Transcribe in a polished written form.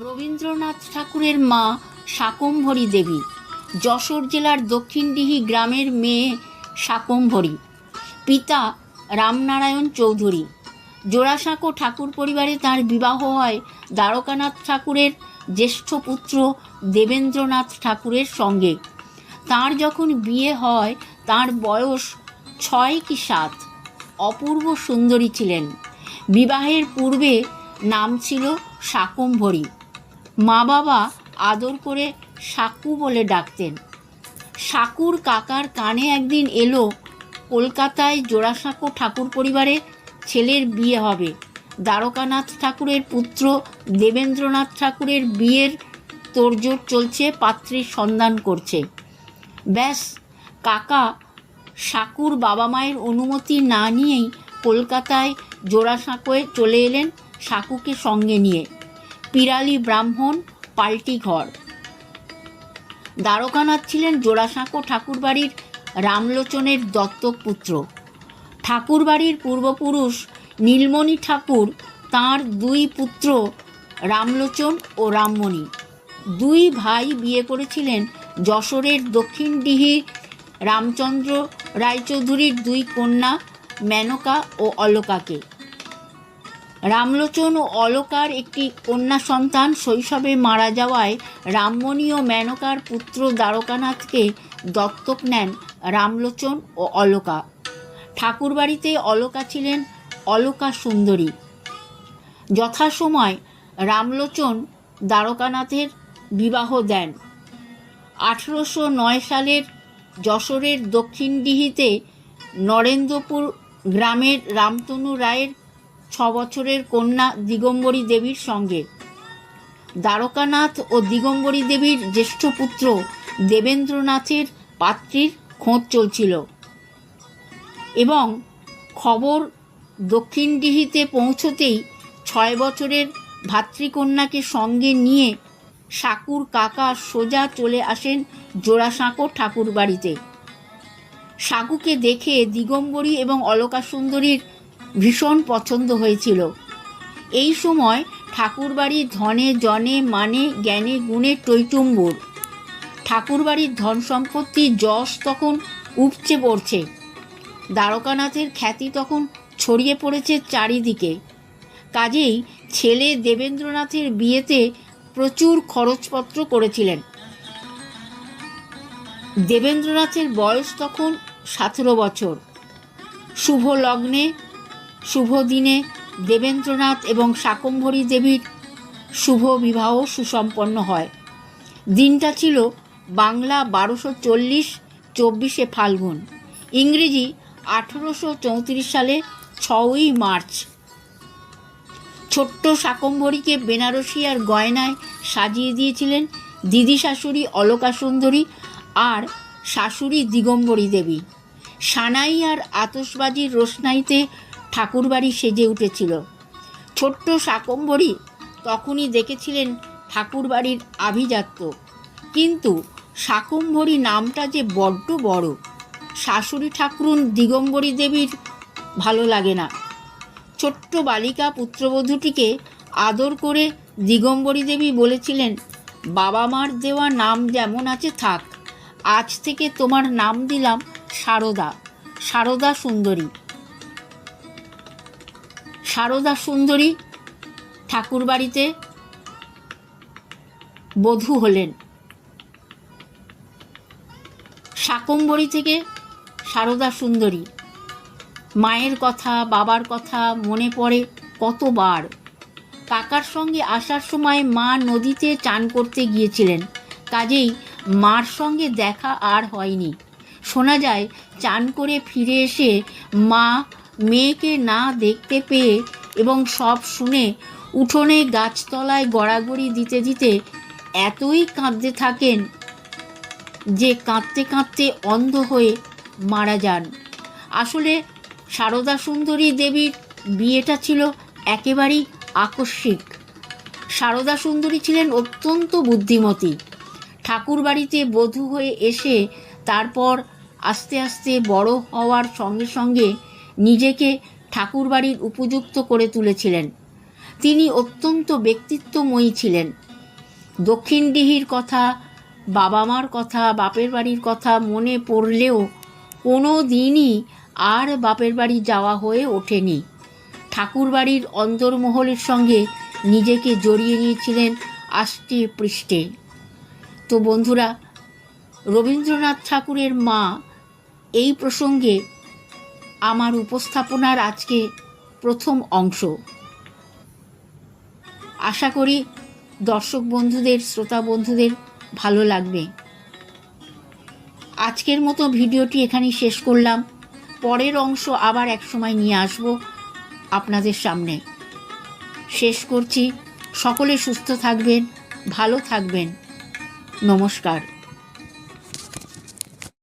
রবীন্দ্রনাথ ঠাকুরের মা শাকম্ভরী দেবী যশোর জেলার দক্ষিণডিহি গ্রামের মেয়ে শাকম্ভরী। পিতা রামনারায়ণ চৌধুরী। জোড়াসাঁকো ঠাকুর পরিবারে তার বিবাহ হয় দ্বারকানাথ ঠাকুরের জ্যেষ্ঠ পুত্র দেবেন্দ্রনাথ ঠাকুরের সঙ্গে। তার যখন বিয়ে হয় তার বয়স 6 কি 7। অপূর্ব সুন্দরী ছিলেন। বিবাহের পূর্বে নাম ছিল শাকম্ভরী। মা বাবা আদর করে সাকু বলে ডাকতেন। সাকুর কাকার কানে একদিন এলো কলকাতায় জোড়াসাঁকো ঠাকুর পরিবারে ছেলের বিয়ে হবে। দ্বারকানাথ ঠাকুরের পুত্র দেবেন্দ্রনাথ ঠাকুরের বিয়ের তোড়জোড় চলছে, পাত্রীর সন্ধান করছে। ব্যাস, কাকা সাকুর বাবা মায়ের অনুমতি না নিয়েই কলকাতায় জোড়াসাঁকোয় চলে এলেন সাকুকে সঙ্গে নিয়ে। পিরালি ব্রাহ্মণ, পাল্টি ঘর। দ্বারকানাথ ছিলেন জোড়াসাঁকো ঠাকুরবাড়ির রামলোচনের দত্তক পুত্র। ঠাকুরবাড়ির পূর্বপুরুষ নীলমণি ঠাকুর তাঁর 2 পুত্র রামলোচন ও রামমণি। 2 ভাই বিয়ে করেছিলেন যশোরের দক্ষিণডিহি রামচন্দ্র রায়চৌধুরীর 2 কন্যা মেনকা ও অলকাকে। রামলোচন ও অলকার একটি কন্যা সন্তান শৈশবে মারা যাওয়ায় রামমণি ও মেনকার পুত্র দ্বারকানাথকে দত্তক নেন রামলোচন ও অলকা। ঠাকুরবাড়িতে অলকা ছিলেন অলকা সুন্দরী। যথাসময় রামলোচন দ্বারকানাথের বিবাহ দেন। 1809 সালের যশোরের দক্ষিণডিহিতে নরেন্দ্রপুর গ্রামের রামতনু রায়ের 6 বছরের কন্যা দিগম্বরী দেবীর সঙ্গে। দ্বারকানাথ ও দিগম্বরী দেবীর জ্যেষ্ঠ পুত্র দেবেন্দ্রনাথের পাত্রীর খোঁজ চলছিল এবং খবর দক্ষিণডিহিতে পৌঁছতেই 6 বছরের ভাতৃকন্যাকে সঙ্গে নিয়ে সাকুর কাকা সোজা চলে আসেন জোড়াসাঁকো ঠাকুর বাড়িতে। সাকুকে দেখে দিগম্বরী এবং অলকা সুন্দরীর ভীষণ পছন্দ হয়েছিল। এই সময় ঠাকুরবাড়ির ধনে জনে মানে জ্ঞানে গুণে টইটুম্বুর। ঠাকুরবাড়ির ধন সম্পত্তির যশ তখন উপচে পড়ছে। দ্বারকানাথের খ্যাতি তখন ছড়িয়ে পড়েছে চারিদিকে। কাজেই ছেলে দেবেন্দ্রনাথের বিয়েতে প্রচুর খরচপত্র করেছিলেন। দেবেন্দ্রনাথের বয়স তখন 17 বছর। শুভ লগ্নে শুভ দিনে দেবেন্দ্রনাথ এবং শাকম্ভরী দেবীর শুভ বিবাহ সুসম্পন্ন হয়। দিনটা ছিল বাংলা 1240 24শে ফাল্গুন, ইংরেজি 1834 সালে 6ই মার্চ। ছোট্ট শাকম্ভরীকে বেনারসি আর গয়নায় সাজিয়ে দিয়েছিলেন দিদি শাশুড়ি অলকা সুন্দরী আর শাশুড়ি দিগম্বরী দেবী। সানাই আর আতশবাজির রোশনাইতে ঠাকুরবাড়ি সেজে উঠেছিল। ছোট্ট শাকম্ভরী তখনই দেখেছিলেন ঠাকুরবাড়ির আভিজাত্য। কিন্তু শাকম্ভরী নামটা যে বড্ড বড়। শাশুড়ি ঠাকুরুন দিগম্বরী দেবীর ভালো লাগে না। ছোট্ট বালিকা পুত্রবধূটিকে আদর করে দিগম্বরী দেবী বলেছিলেন, বাবা মার দেওয়া নাম যেমন আছে থাক, আজ থেকে তোমার নাম দিলাম সারদা, সারদা সুন্দরী। সারদা সুন্দরী ঠাকুরবাড়িতে বধূ হলেন। শাকম্ভরী থেকে সারদা সুন্দরী। মায়ের কথা বাবার কথা মনে পড়ে কতবার। কাকার সঙ্গে আসার সময় মা নদীতে চান করতে গিয়েছিলেন, কাজেই মার সঙ্গে দেখা আর হয়নি। শোনা যায় চান করে ফিরে এসে মা মেয়েকে না দেখতে পেয়ে এবং সব শুনে উঠোনে গাছতলায় গড়াগড়ি দিতে দিতে এতই কাঁদতে থাকেন যে কাঁদতে কাঁদতে অন্ধ হয়ে মারা যান। আসলে সারদা সুন্দরী দেবীর বিয়েটা ছিল একেবারেই আকস্মিক। সারদা সুন্দরী ছিলেন অত্যন্ত বুদ্ধিমতী। ঠাকুরবাড়িতে বধূ হয়ে এসে তারপর আস্তে আস্তে বড় হওয়ার সঙ্গে সঙ্গে নিজেকে ঠাকুরবাড়ির উপযুক্ত করে তুলেছিলেন। তিনি অত্যন্ত ব্যক্তিত্বময়ী ছিলেন। দক্ষিণডিহির কথা, বাবা মার কথা, বাপের বাড়ির কথা মনে পড়লেও কোনো দিনই আর বাপের বাড়ি যাওয়া হয়ে ওঠেনি। ঠাকুরবাড়ির অন্দরমহলের সঙ্গে নিজেকে জড়িয়ে নিয়েছিলেন আষ্টে পৃষ্ঠে। তো বন্ধুরা, রবীন্দ্রনাথ ঠাকুরের মা এই প্রসঙ্গে আমার উপস্থাপনার আজকে প্রথম অংশ। আশা করি দর্শক বন্ধুদের, শ্রোতা বন্ধুদের ভালো লাগবে। আজকের মতো ভিডিওটি এখানেই শেষ করলাম। পরের অংশ আবার এক সময় নিয়ে আসব আপনাদের সামনে। শেষ করছি। সকলে সুস্থ থাকবেন, ভালো থাকবেন। নমস্কার।